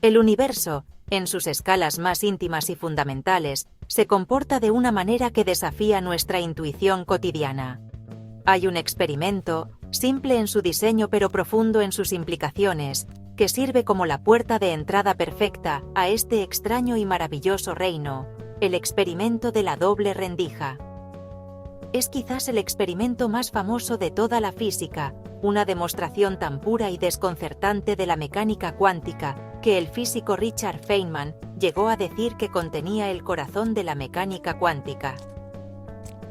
El universo, en sus escalas más íntimas y fundamentales, se comporta de una manera que desafía nuestra intuición cotidiana. Hay un experimento, simple en su diseño pero profundo en sus implicaciones, que sirve como la puerta de entrada perfecta a este extraño y maravilloso reino, el experimento de la doble rendija. Es quizás el experimento más famoso de toda la física, una demostración tan pura y desconcertante de la mecánica cuántica, que el físico Richard Feynman llegó a decir que contenía el corazón de la mecánica cuántica.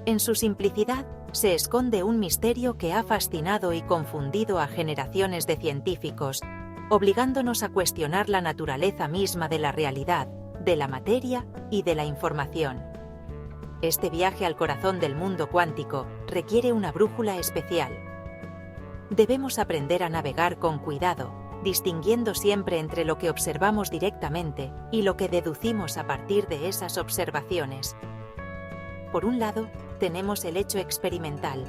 En su simplicidad, se esconde un misterio que ha fascinado y confundido a generaciones de científicos, obligándonos a cuestionar la naturaleza misma de la realidad, de la materia y de la información. Este viaje al corazón del mundo cuántico requiere una brújula especial. Debemos aprender a navegar con cuidado, distinguiendo siempre entre lo que observamos directamente y lo que deducimos a partir de esas observaciones. Por un lado, tenemos el hecho experimental,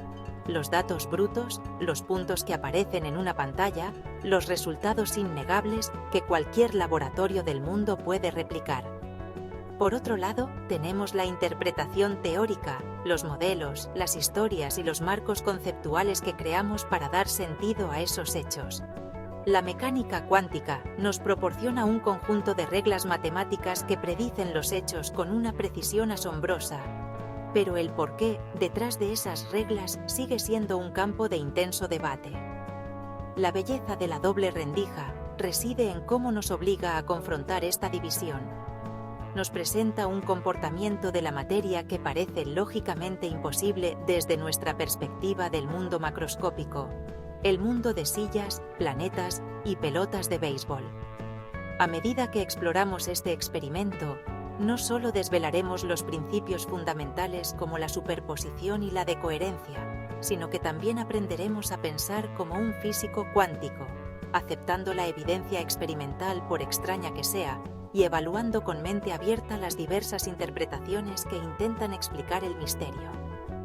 los datos brutos, los puntos que aparecen en una pantalla, los resultados innegables que cualquier laboratorio del mundo puede replicar. Por otro lado, tenemos la interpretación teórica, los modelos, las historias y los marcos conceptuales que creamos para dar sentido a esos hechos. La mecánica cuántica nos proporciona un conjunto de reglas matemáticas que predicen los hechos con una precisión asombrosa. Pero el porqué detrás de esas reglas sigue siendo un campo de intenso debate. La belleza de la doble rendija reside en cómo nos obliga a confrontar esta división. Nos presenta un comportamiento de la materia que parece lógicamente imposible desde nuestra perspectiva del mundo macroscópico, el mundo de sillas, planetas y pelotas de béisbol. A medida que exploramos este experimento, no solo desvelaremos los principios fundamentales como la superposición y la decoherencia, sino que también aprenderemos a pensar como un físico cuántico, aceptando la evidencia experimental por extraña que sea, y evaluando con mente abierta las diversas interpretaciones que intentan explicar el misterio.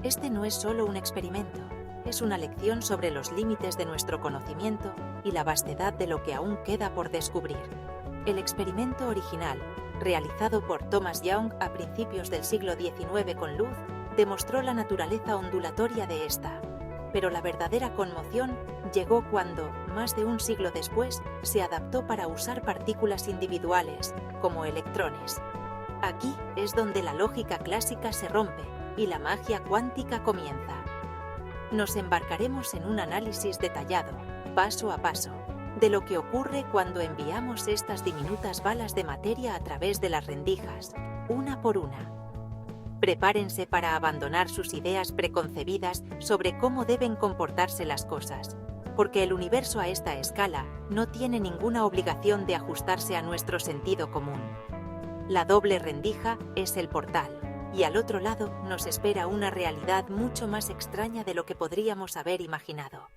Este no es solo un experimento, es una lección sobre los límites de nuestro conocimiento y la vastedad de lo que aún queda por descubrir. El experimento original, realizado por Thomas Young a principios del siglo XIX con luz, demostró la naturaleza ondulatoria de esta. Pero la verdadera conmoción llegó cuando, más de un siglo después, se adaptó para usar partículas individuales, como electrones. Aquí es donde la lógica clásica se rompe y la magia cuántica comienza. Nos embarcaremos en un análisis detallado, paso a paso, de lo que ocurre cuando enviamos estas diminutas balas de materia a través de las rendijas, una por una. Prepárense para abandonar sus ideas preconcebidas sobre cómo deben comportarse las cosas, porque el universo a esta escala no tiene ninguna obligación de ajustarse a nuestro sentido común. La doble rendija es el portal, y al otro lado nos espera una realidad mucho más extraña de lo que podríamos haber imaginado.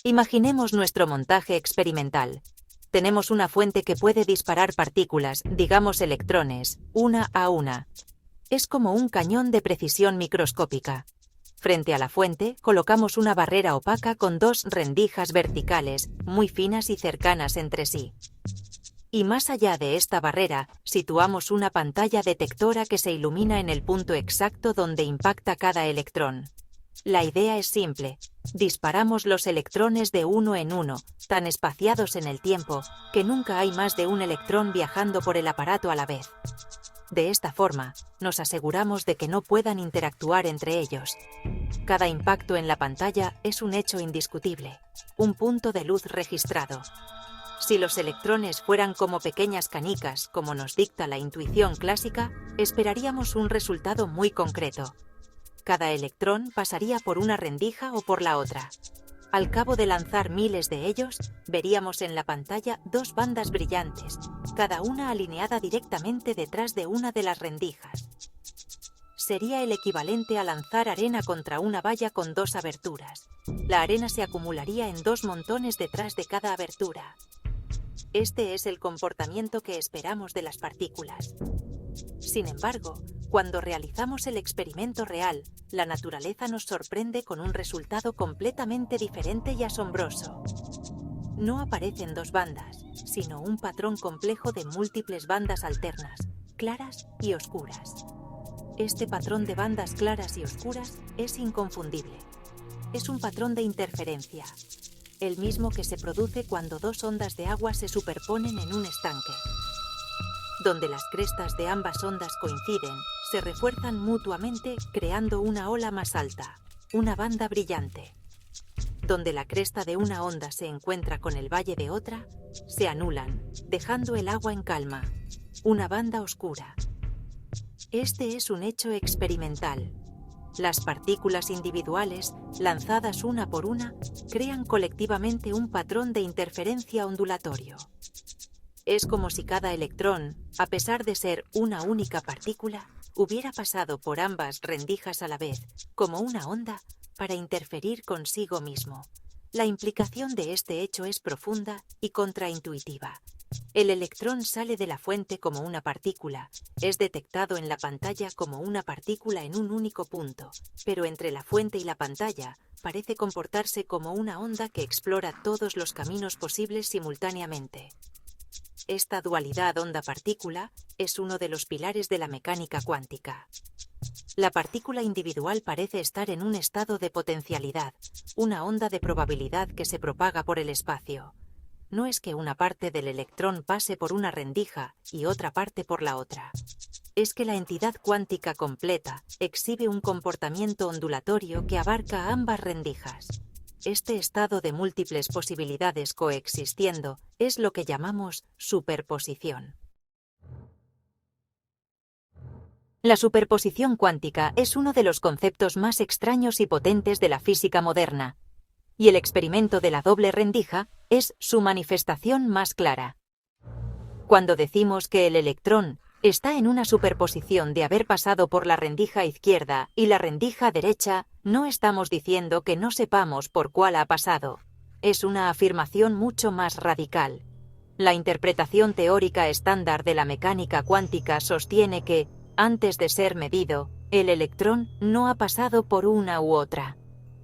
Imaginemos nuestro montaje experimental. Tenemos una fuente que puede disparar partículas, digamos electrones, una a una. Es como un cañón de precisión microscópica. Frente a la fuente, colocamos una barrera opaca con dos rendijas verticales, muy finas y cercanas entre sí. Y más allá de esta barrera, situamos una pantalla detectora que se ilumina en el punto exacto donde impacta cada electrón. La idea es simple. Disparamos los electrones de uno en uno, tan espaciados en el tiempo, que nunca hay más de un electrón viajando por el aparato a la vez. De esta forma, nos aseguramos de que no puedan interactuar entre ellos. Cada impacto en la pantalla es un hecho indiscutible, un punto de luz registrado. Si los electrones fueran como pequeñas canicas, como nos dicta la intuición clásica, esperaríamos un resultado muy concreto. Cada electrón pasaría por una rendija o por la otra. Al cabo de lanzar miles de ellos, veríamos en la pantalla dos bandas brillantes, cada una alineada directamente detrás de una de las rendijas. Sería el equivalente a lanzar arena contra una valla con dos aberturas. La arena se acumularía en dos montones detrás de cada abertura. Este es el comportamiento que esperamos de las partículas. Sin embargo, cuando realizamos el experimento real, la naturaleza nos sorprende con un resultado completamente diferente y asombroso. no aparecen dos bandas, sino un patrón complejo de múltiples bandas alternas, claras y oscuras. Este patrón de bandas claras y oscuras es inconfundible. Es un patrón de interferencia, el mismo que se produce cuando dos ondas de agua se superponen en un estanque. Donde las crestas de ambas ondas coinciden, se refuerzan mutuamente creando una ola más alta, una banda brillante. Donde la cresta de una onda se encuentra con el valle de otra, se anulan, dejando el agua en calma, una banda oscura. Este es un hecho experimental. Las partículas individuales, lanzadas una por una, crean colectivamente un patrón de interferencia ondulatorio. Es como si cada electrón, a pesar de ser una única partícula, hubiera pasado por ambas rendijas a la vez, como una onda, para interferir consigo mismo. La implicación de este hecho es profunda y contraintuitiva. El electrón sale de la fuente como una partícula, es detectado en la pantalla como una partícula en un único punto, pero entre la fuente y la pantalla parece comportarse como una onda que explora todos los caminos posibles simultáneamente. Esta dualidad onda-partícula es uno de los pilares de la mecánica cuántica. La partícula individual parece estar en un estado de potencialidad, una onda de probabilidad que se propaga por el espacio. No es que una parte del electrón pase por una rendija y otra parte por la otra. Es que la entidad cuántica completa exhibe un comportamiento ondulatorio que abarca ambas rendijas. Este estado de múltiples posibilidades coexistiendo es lo que llamamos superposición. La superposición cuántica es uno de los conceptos más extraños y potentes de la física moderna, y el experimento de la doble rendija es su manifestación más clara. Cuando decimos que el electrón está en una superposición de haber pasado por la rendija izquierda y la rendija derecha, no estamos diciendo que no sepamos por cuál ha pasado. Es una afirmación mucho más radical. La interpretación teórica estándar de la mecánica cuántica sostiene que, antes de ser medido, el electrón no ha pasado por una u otra.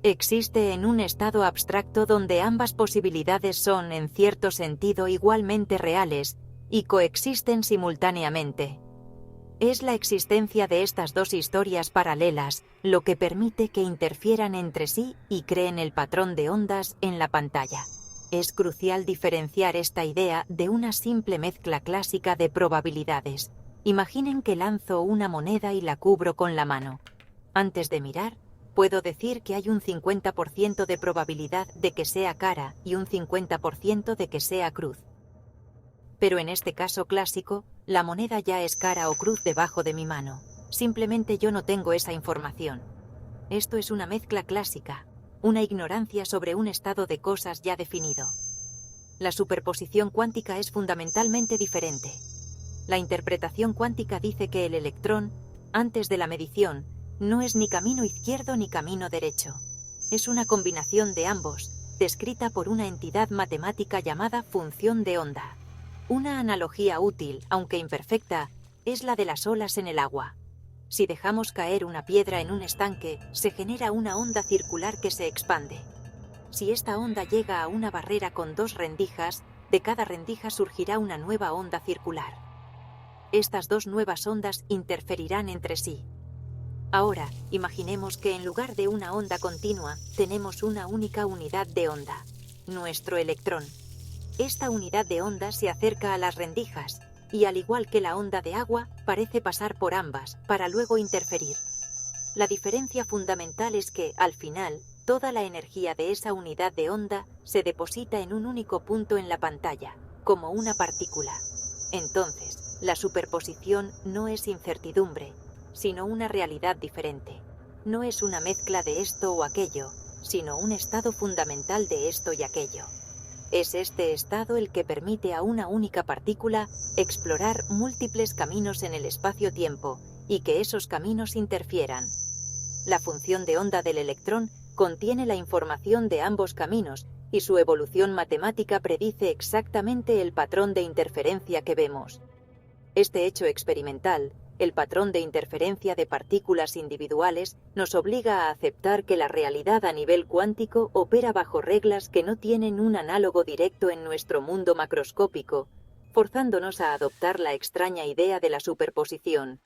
Existe en un estado abstracto donde ambas posibilidades son, en cierto sentido, igualmente reales y coexisten simultáneamente. Es la existencia de estas dos historias paralelas lo que permite que interfieran entre sí y creen el patrón de ondas en la pantalla. Es crucial diferenciar esta idea de una simple mezcla clásica de probabilidades. Imaginen que lanzo una moneda y la cubro con la mano. Antes de mirar, puedo decir que hay un 50% de probabilidad de que sea cara y un 50% de que sea cruz. Pero en este caso clásico, la moneda ya es cara o cruz debajo de mi mano. Simplemente yo no tengo esa información. Esto es una mezcla clásica, una ignorancia sobre un estado de cosas ya definido. La superposición cuántica es fundamentalmente diferente. La interpretación cuántica dice que el electrón, antes de la medición, no es ni camino izquierdo ni camino derecho. Es una combinación de ambos, descrita por una entidad matemática llamada función de onda. Una analogía útil, aunque imperfecta, es la de las olas en el agua. Si dejamos caer una piedra en un estanque, se genera una onda circular que se expande. Si esta onda llega a una barrera con dos rendijas, de cada rendija surgirá una nueva onda circular. Estas dos nuevas ondas interferirán entre sí. Ahora, imaginemos que en lugar de una onda continua, tenemos una única unidad de onda, nuestro electrón. Esta unidad de onda se acerca a las rendijas y, al igual que la onda de agua, parece pasar por ambas para luego interferir. La diferencia fundamental es que, al final, toda la energía de esa unidad de onda se deposita en un único punto en la pantalla, como una partícula. Entonces, la superposición no es incertidumbre, sino una realidad diferente. No es una mezcla de esto o aquello, sino un estado fundamental de esto y aquello. Es este estado el que permite a una única partícula explorar múltiples caminos en el espacio-tiempo y que esos caminos interfieran. La función de onda del electrón contiene la información de ambos caminos y su evolución matemática predice exactamente el patrón de interferencia que vemos. Este hecho experimental el patrón de interferencia de partículas individuales nos obliga a aceptar que la realidad a nivel cuántico opera bajo reglas que no tienen un análogo directo en nuestro mundo macroscópico, forzándonos a adoptar la extraña idea de la superposición.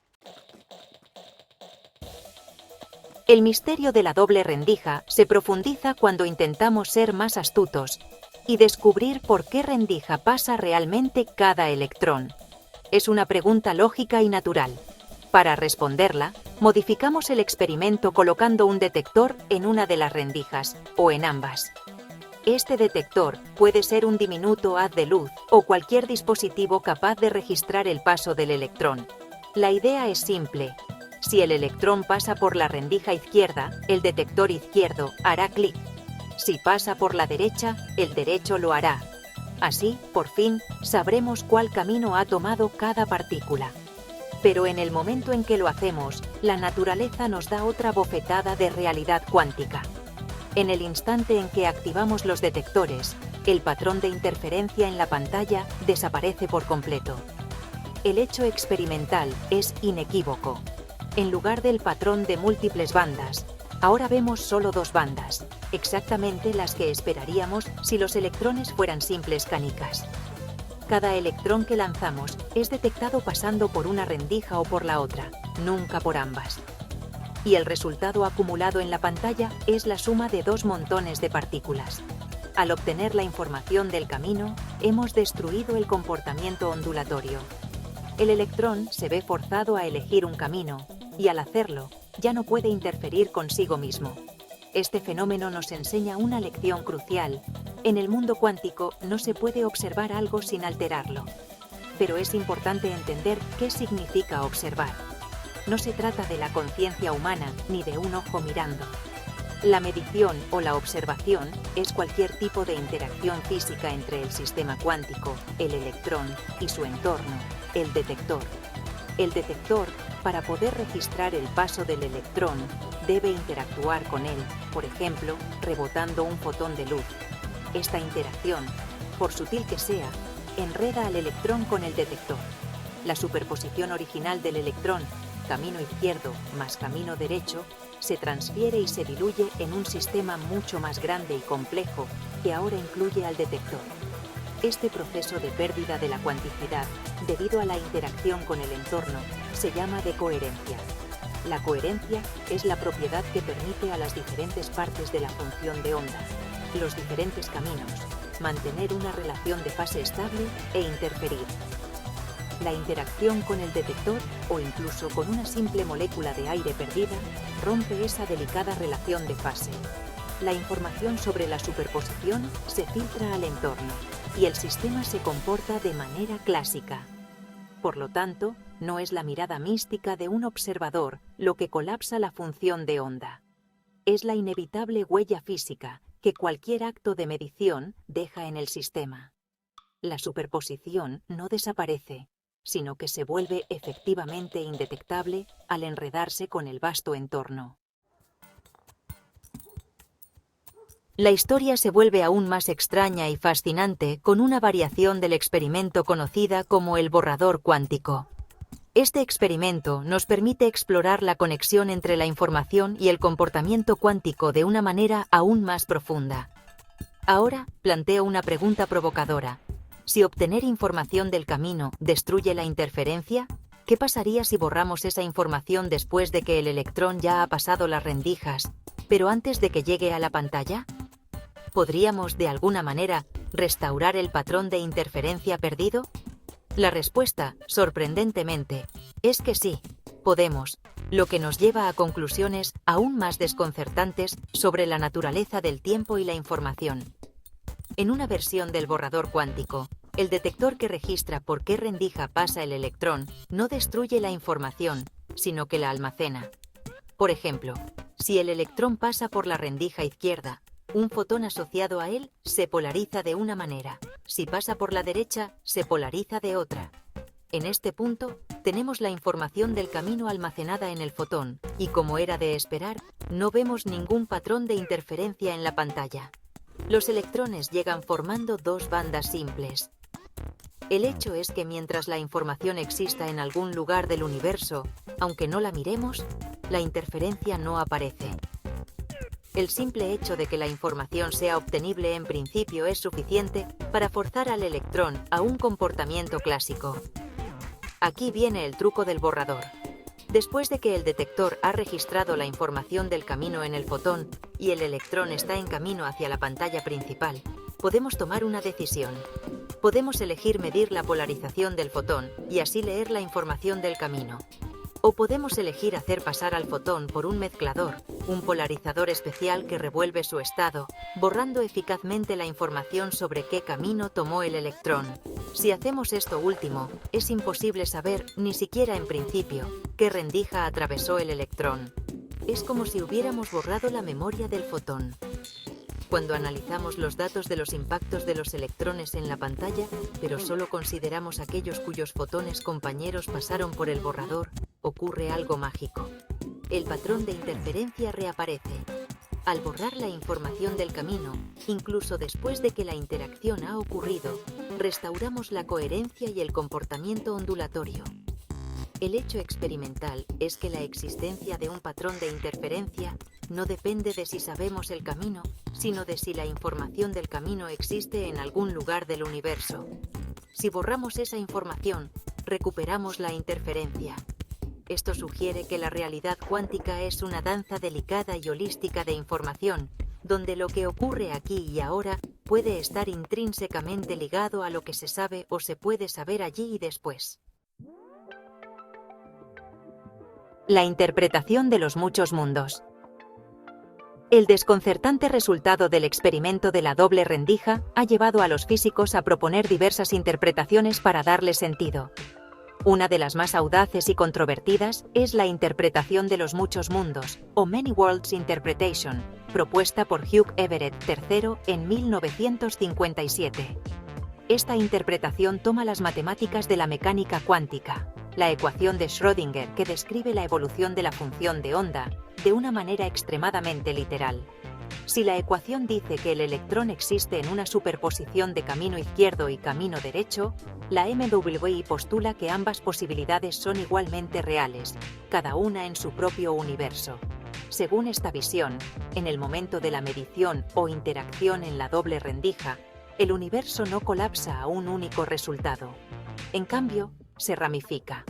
El misterio de la doble rendija se profundiza cuando intentamos ser más astutos y descubrir por qué rendija pasa realmente cada electrón. Es una pregunta lógica y natural. Para responderla, modificamos el experimento colocando un detector en una de las rendijas, o en ambas. Este detector puede ser un diminuto haz de luz o cualquier dispositivo capaz de registrar el paso del electrón. La idea es simple. Si el electrón pasa por la rendija izquierda, el detector izquierdo hará clic. Si pasa por la derecha, el derecho lo hará. Así, por fin, sabremos cuál camino ha tomado cada partícula. Pero en el momento en que lo hacemos, la naturaleza nos da otra bofetada de realidad cuántica. En el instante en que activamos los detectores, el patrón de interferencia en la pantalla desaparece por completo. El hecho experimental es inequívoco. En lugar del patrón de múltiples bandas, ahora vemos solo dos bandas, exactamente las que esperaríamos si los electrones fueran simples canicas. Cada electrón que lanzamos es detectado pasando por una rendija o por la otra, nunca por ambas. Y el resultado acumulado en la pantalla es la suma de dos montones de partículas. Al obtener la información del camino, hemos destruido el comportamiento ondulatorio. El electrón se ve forzado a elegir un camino, y al hacerlo, ya no puede interferir consigo mismo. Este fenómeno nos enseña una lección crucial. En el mundo cuántico no se puede observar algo sin alterarlo. Pero es importante entender qué significa observar. No se trata de la conciencia humana ni de un ojo mirando. La medición o la observación es cualquier tipo de interacción física entre el sistema cuántico, el electrón, y su entorno, el detector. El detector, para poder registrar el paso del electrón, debe interactuar con él, por ejemplo, rebotando un fotón de luz. Esta interacción, por sutil que sea, enreda al electrón con el detector. La superposición original del electrón, camino izquierdo más camino derecho, se transfiere y se diluye en un sistema mucho más grande y complejo que ahora incluye al detector. Este proceso de pérdida de la cuanticidad, debido a la interacción con el entorno, se llama decoherencia. La coherencia es la propiedad que permite a las diferentes partes de la función de onda, los diferentes caminos, mantener una relación de fase estable e interferir. La interacción con el detector, o incluso con una simple molécula de aire perdida, rompe esa delicada relación de fase. La información sobre la superposición se filtra al entorno, y el sistema se comporta de manera clásica. Por lo tanto, no es la mirada mística de un observador lo que colapsa la función de onda. Es la inevitable huella física que cualquier acto de medición deja en el sistema. La superposición no desaparece, sino que se vuelve efectivamente indetectable al enredarse con el vasto entorno. La historia se vuelve aún más extraña y fascinante con una variación del experimento conocida como el borrador cuántico. Este experimento nos permite explorar la conexión entre la información y el comportamiento cuántico de una manera aún más profunda. Ahora planteo una pregunta provocadora. Si obtener información del camino destruye la interferencia, ¿qué pasaría si borramos esa información después de que el electrón ya ha pasado las rendijas, pero antes de que llegue a la pantalla? ¿Podríamos, de alguna manera, restaurar el patrón de interferencia perdido? La respuesta, sorprendentemente, es que sí, podemos, lo que nos lleva a conclusiones aún más desconcertantes sobre la naturaleza del tiempo y la información. En una versión del borrador cuántico, el detector que registra por qué rendija pasa el electrón no destruye la información, sino que la almacena. Por ejemplo, si el electrón pasa por la rendija izquierda, un fotón asociado a él se polariza de una manera. Si pasa por la derecha, se polariza de otra. En este punto, tenemos la información del camino almacenada en el fotón, y como era de esperar, no vemos ningún patrón de interferencia en la pantalla. Los electrones llegan formando dos bandas simples. El hecho es que mientras la información exista en algún lugar del universo, aunque no la miremos, la interferencia no aparece. El simple hecho de que la información sea obtenible en principio es suficiente para forzar al electrón a un comportamiento clásico. Aquí viene el truco del borrador. Después de que el detector ha registrado la información del camino en el fotón y el electrón está en camino hacia la pantalla principal, podemos tomar una decisión. Podemos elegir medir la polarización del fotón y así leer la información del camino. O podemos elegir hacer pasar al fotón por un mezclador, un polarizador especial que revuelve su estado, borrando eficazmente la información sobre qué camino tomó el electrón. Si hacemos esto último, es imposible saber, ni siquiera en principio, qué rendija atravesó el electrón. Es como si hubiéramos borrado la memoria del fotón. Cuando analizamos los datos de los impactos de los electrones en la pantalla, pero solo consideramos aquellos cuyos fotones compañeros pasaron por el borrador, ocurre algo mágico. El patrón de interferencia reaparece. Al borrar la información del camino, incluso después de que la interacción ha ocurrido, restauramos la coherencia y el comportamiento ondulatorio. El hecho experimental es que la existencia de un patrón de interferencia no depende de si sabemos el camino, sino de si la información del camino existe en algún lugar del universo. Si borramos esa información, recuperamos la interferencia. Esto sugiere que la realidad cuántica es una danza delicada y holística de información, donde lo que ocurre aquí y ahora puede estar intrínsecamente ligado a lo que se sabe o se puede saber allí y después. La interpretación de los muchos mundos. El desconcertante resultado del experimento de la doble rendija ha llevado a los físicos a proponer diversas interpretaciones para darle sentido. Una de las más audaces y controvertidas es la interpretación de los muchos mundos, o Many Worlds Interpretation, propuesta por Hugh Everett III en 1957. Esta interpretación toma las matemáticas de la mecánica cuántica, la ecuación de Schrödinger que describe la evolución de la función de onda, de una manera extremadamente literal. Si la ecuación dice que el electrón existe en una superposición de camino izquierdo y camino derecho, la MWI postula que ambas posibilidades son igualmente reales, cada una en su propio universo. Según esta visión, en el momento de la medición o interacción en la doble rendija, el universo no colapsa a un único resultado. En cambio, se ramifica.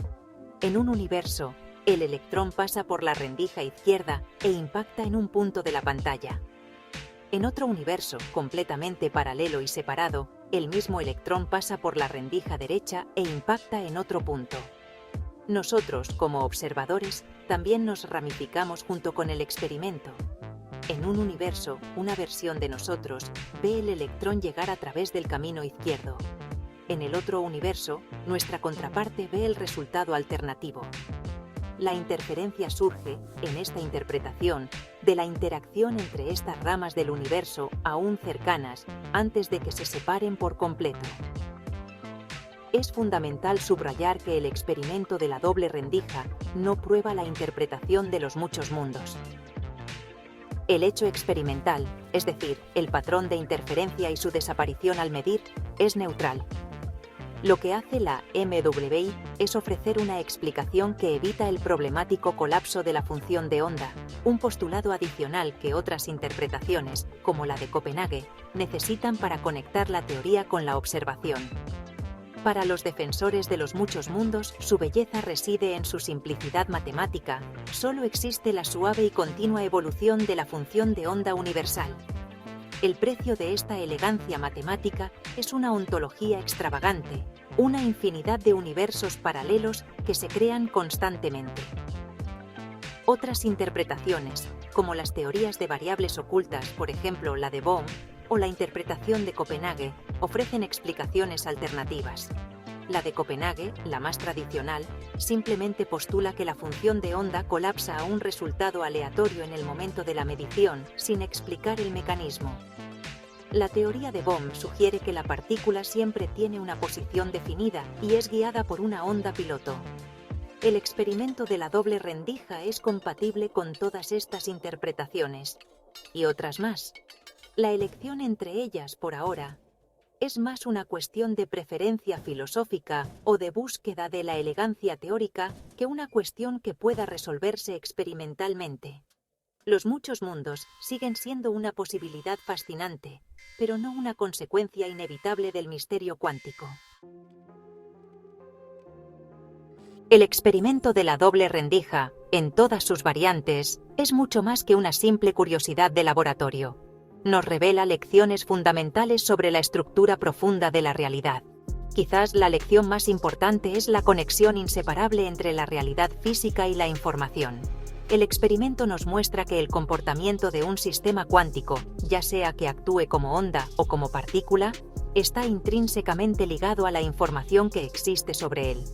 En un universo, el electrón pasa por la rendija izquierda e impacta en un punto de la pantalla. En otro universo, completamente paralelo y separado, el mismo electrón pasa por la rendija derecha e impacta en otro punto. Nosotros, como observadores, también nos ramificamos junto con el experimento. En un universo, una versión de nosotros ve el electrón llegar a través del camino izquierdo. En el otro universo, nuestra contraparte ve el resultado alternativo. La interferencia surge, en esta interpretación, de la interacción entre estas ramas del universo aún cercanas antes de que se separen por completo. Es fundamental subrayar que el experimento de la doble rendija no prueba la interpretación de los muchos mundos. El hecho experimental, es decir, el patrón de interferencia y su desaparición al medir, es neutral. Lo que hace la MWI es ofrecer una explicación que evita el problemático colapso de la función de onda, un postulado adicional que otras interpretaciones, como la de Copenhague, necesitan para conectar la teoría con la observación. Para los defensores de los muchos mundos, su belleza reside en su simplicidad matemática, solo existe la suave y continua evolución de la función de onda universal. El precio de esta elegancia matemática es una ontología extravagante, una infinidad de universos paralelos que se crean constantemente. Otras interpretaciones, como las teorías de variables ocultas, por ejemplo la de Bohm, o la interpretación de Copenhague, ofrecen explicaciones alternativas. La de Copenhague, la más tradicional, simplemente postula que la función de onda colapsa a un resultado aleatorio en el momento de la medición, sin explicar el mecanismo. La teoría de Bohm sugiere que la partícula siempre tiene una posición definida y es guiada por una onda piloto. El experimento de la doble rendija es compatible con todas estas interpretaciones, y otras más. La elección entre ellas, por ahora, es más una cuestión de preferencia filosófica o de búsqueda de la elegancia teórica que una cuestión que pueda resolverse experimentalmente. Los muchos mundos siguen siendo una posibilidad fascinante, pero no una consecuencia inevitable del misterio cuántico. El experimento de la doble rendija, en todas sus variantes, es mucho más que una simple curiosidad de laboratorio. Nos revela lecciones fundamentales sobre la estructura profunda de la realidad. Quizás la lección más importante es la conexión inseparable entre la realidad física y la información. El experimento nos muestra que el comportamiento de un sistema cuántico, ya sea que actúe como onda o como partícula, está intrínsecamente ligado a la información que existe sobre él.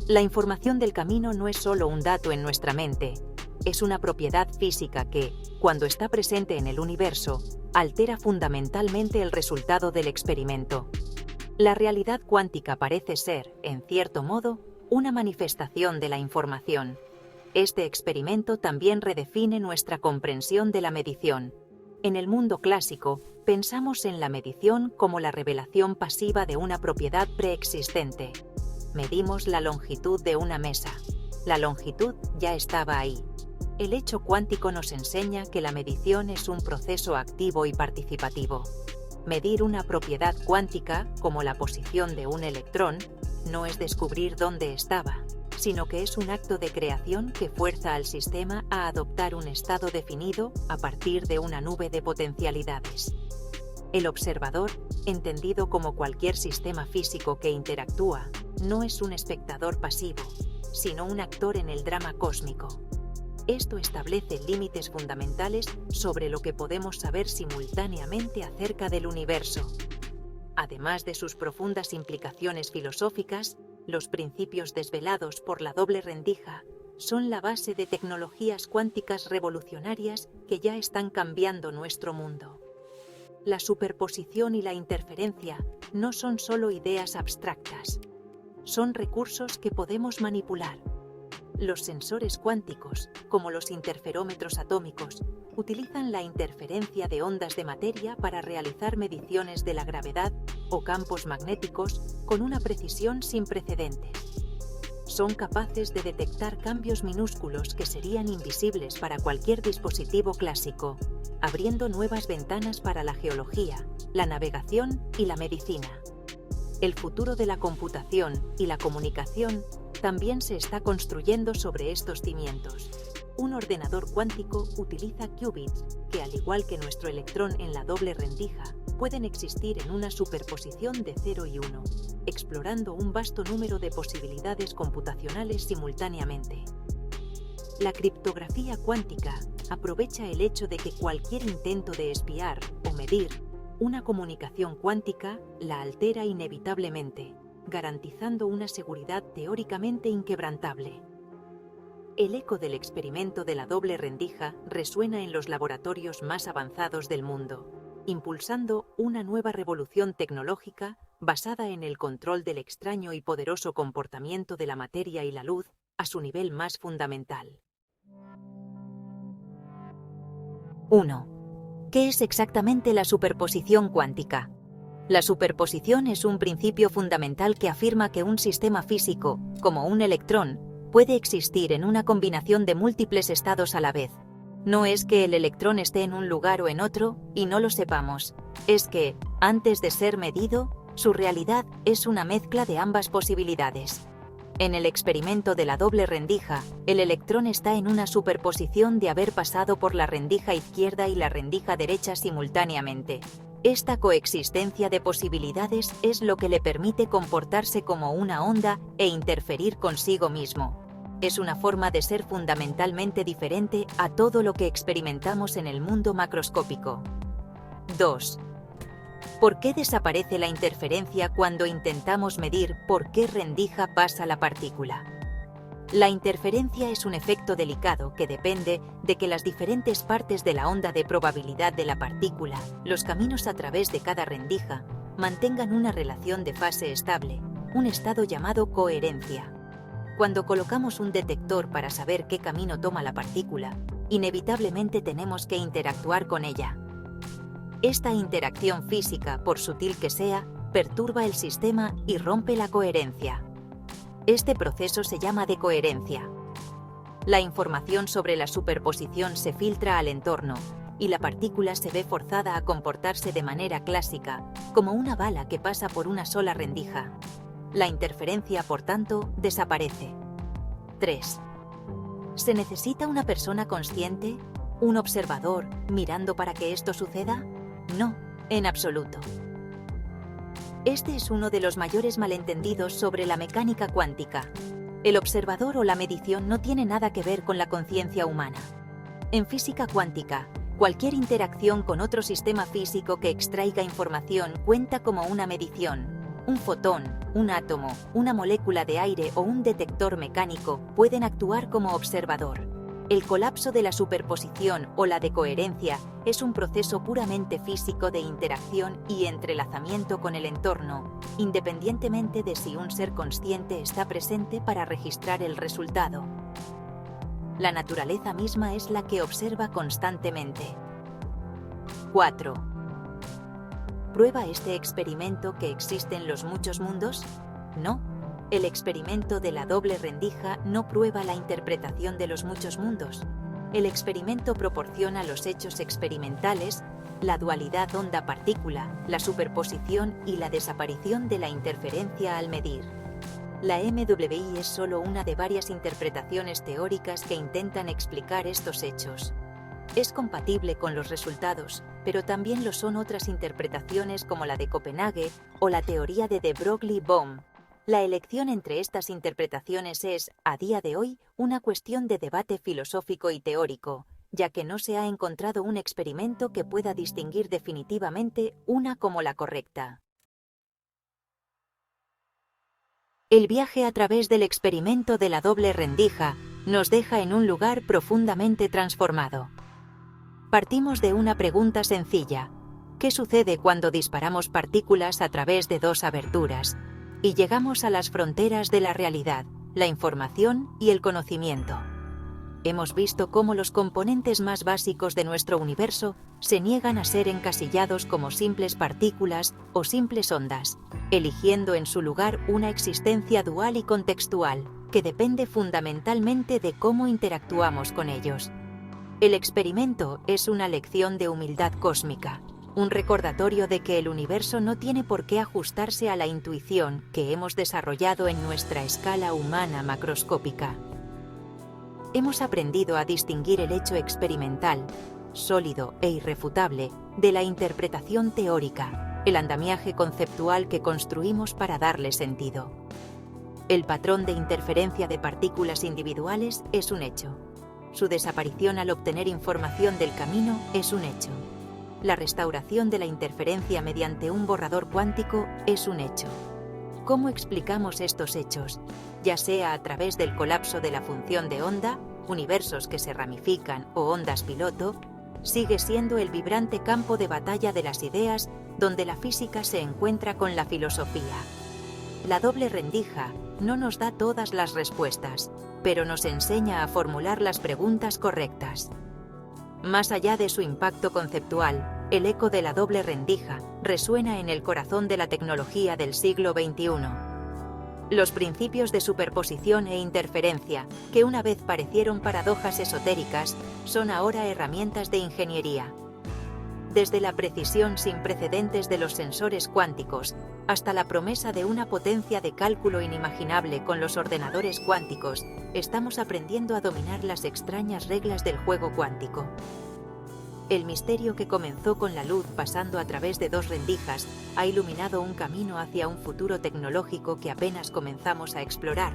La información del camino no es solo un dato en nuestra mente, es una propiedad física que, cuando está presente en el universo, altera fundamentalmente el resultado del experimento. La realidad cuántica parece ser, en cierto modo, una manifestación de la información. Este experimento también redefine nuestra comprensión de la medición. En el mundo clásico, pensamos en la medición como la revelación pasiva de una propiedad preexistente. Medimos la longitud de una mesa. La longitud ya estaba ahí. El hecho cuántico nos enseña que la medición es un proceso activo y participativo. Medir una propiedad cuántica, como la posición de un electrón, no es descubrir dónde estaba, sino que es un acto de creación que fuerza al sistema a adoptar un estado definido a partir de una nube de potencialidades. El observador, entendido como cualquier sistema físico que interactúa, no es un espectador pasivo, sino un actor en el drama cósmico. Esto establece límites fundamentales sobre lo que podemos saber simultáneamente acerca del universo. Además de sus profundas implicaciones filosóficas, los principios desvelados por la doble rendija son la base de tecnologías cuánticas revolucionarias que ya están cambiando nuestro mundo. La superposición y la interferencia no son solo ideas abstractas, son recursos que podemos manipular. Los sensores cuánticos, como los interferómetros atómicos, utilizan la interferencia de ondas de materia para realizar mediciones de la gravedad o campos magnéticos con una precisión sin precedentes. Son capaces de detectar cambios minúsculos que serían invisibles para cualquier dispositivo clásico, abriendo nuevas ventanas para la geología, la navegación y la medicina. El futuro de la computación y la comunicación también se está construyendo sobre estos cimientos. Un ordenador cuántico utiliza qubits que, al igual que nuestro electrón en la doble rendija, pueden existir en una superposición de 0 y 1, explorando un vasto número de posibilidades computacionales simultáneamente. La criptografía cuántica aprovecha el hecho de que cualquier intento de espiar o medir una comunicación cuántica la altera inevitablemente, garantizando una seguridad teóricamente inquebrantable. El eco del experimento de la doble rendija resuena en los laboratorios más avanzados del mundo, impulsando una nueva revolución tecnológica basada en el control del extraño y poderoso comportamiento de la materia y la luz a su nivel más fundamental. 1. ¿Qué es exactamente la superposición cuántica? La superposición es un principio fundamental que afirma que un sistema físico, como un electrón, puede existir en una combinación de múltiples estados a la vez. No es que el electrón esté en un lugar o en otro y no lo sepamos, es que, antes de ser medido, su realidad es una mezcla de ambas posibilidades. En el experimento de la doble rendija, el electrón está en una superposición de haber pasado por la rendija izquierda y la rendija derecha simultáneamente. Esta coexistencia de posibilidades es lo que le permite comportarse como una onda e interferir consigo mismo. Es una forma de ser fundamentalmente diferente a todo lo que experimentamos en el mundo macroscópico. 2. ¿Por qué desaparece la interferencia cuando intentamos medir por qué rendija pasa la partícula? La interferencia es un efecto delicado que depende de que las diferentes partes de la onda de probabilidad de la partícula, los caminos a través de cada rendija, mantengan una relación de fase estable, un estado llamado coherencia. Cuando colocamos un detector para saber qué camino toma la partícula, inevitablemente tenemos que interactuar con ella. Esta interacción física, por sutil que sea, perturba el sistema y rompe la coherencia. Este proceso se llama decoherencia. La información sobre la superposición se filtra al entorno y la partícula se ve forzada a comportarse de manera clásica, como una bala que pasa por una sola rendija. La interferencia, por tanto, desaparece. 3. ¿Se necesita una persona consciente, un observador, mirando para que esto suceda? No, en absoluto. Este es uno de los mayores malentendidos sobre la mecánica cuántica. El observador o la medición no tiene nada que ver con la conciencia humana. En física cuántica, cualquier interacción con otro sistema físico que extraiga información cuenta como una medición. Un fotón, un átomo, una molécula de aire o un detector mecánico pueden actuar como observador. El colapso de la superposición o la decoherencia es un proceso puramente físico de interacción y entrelazamiento con el entorno, independientemente de si un ser consciente está presente para registrar el resultado. La naturaleza misma es la que observa constantemente. 4. ¿Prueba este experimento que existen los muchos mundos? No. El experimento de la doble rendija no prueba la interpretación de los muchos mundos. El experimento proporciona los hechos experimentales, la dualidad onda-partícula, la superposición y la desaparición de la interferencia al medir. La MWI es solo una de varias interpretaciones teóricas que intentan explicar estos hechos. Es compatible con los resultados, pero también lo son otras interpretaciones como la de Copenhague o la teoría de de Broglie-Bohm. La elección entre estas interpretaciones es, a día de hoy, una cuestión de debate filosófico y teórico, ya que no se ha encontrado un experimento que pueda distinguir definitivamente una como la correcta. El viaje a través del experimento de la doble rendija nos deja en un lugar profundamente transformado. Partimos de una pregunta sencilla: ¿qué sucede cuando disparamos partículas a través de dos aberturas? Y llegamos a las fronteras de la realidad, la información y el conocimiento. Hemos visto cómo los componentes más básicos de nuestro universo se niegan a ser encasillados como simples partículas o simples ondas, eligiendo en su lugar una existencia dual y contextual, que depende fundamentalmente de cómo interactuamos con ellos. El experimento es una lección de humildad cósmica, un recordatorio de que el universo no tiene por qué ajustarse a la intuición que hemos desarrollado en nuestra escala humana macroscópica. Hemos aprendido a distinguir el hecho experimental, sólido e irrefutable, de la interpretación teórica, el andamiaje conceptual que construimos para darle sentido. El patrón de interferencia de partículas individuales es un hecho. Su desaparición al obtener información del camino es un hecho. La restauración de la interferencia mediante un borrador cuántico es un hecho. ¿Cómo explicamos estos hechos? Ya sea a través del colapso de la función de onda, universos que se ramifican o ondas piloto, sigue siendo el vibrante campo de batalla de las ideas donde la física se encuentra con la filosofía. La doble rendija no nos da todas las respuestas, pero nos enseña a formular las preguntas correctas. Más allá de su impacto conceptual, el eco de la doble rendija resuena en el corazón de la tecnología del siglo XXI. Los principios de superposición e interferencia, que una vez parecieron paradojas esotéricas, son ahora herramientas de ingeniería. Desde la precisión sin precedentes de los sensores cuánticos hasta la promesa de una potencia de cálculo inimaginable con los ordenadores cuánticos, estamos aprendiendo a dominar las extrañas reglas del juego cuántico. El misterio que comenzó con la luz pasando a través de dos rendijas ha iluminado un camino hacia un futuro tecnológico que apenas comenzamos a explorar,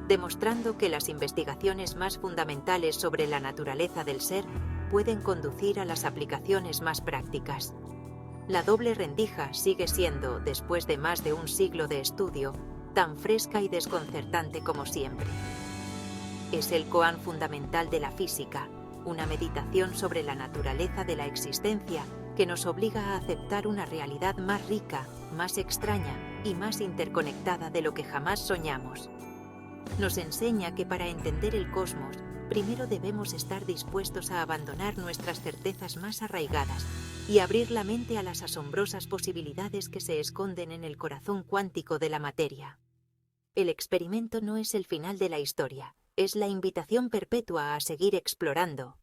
demostrando que las investigaciones más fundamentales sobre la naturaleza del ser pueden conducir a las aplicaciones más prácticas. La doble rendija sigue siendo, después de más de un siglo de estudio, tan fresca y desconcertante como siempre. Es el koan fundamental de la física, una meditación sobre la naturaleza de la existencia que nos obliga a aceptar una realidad más rica, más extraña y más interconectada de lo que jamás soñamos. Nos enseña que para entender el cosmos, primero debemos estar dispuestos a abandonar nuestras certezas más arraigadas y abrir la mente a las asombrosas posibilidades que se esconden en el corazón cuántico de la materia. El experimento no es el final de la historia, es la invitación perpetua a seguir explorando,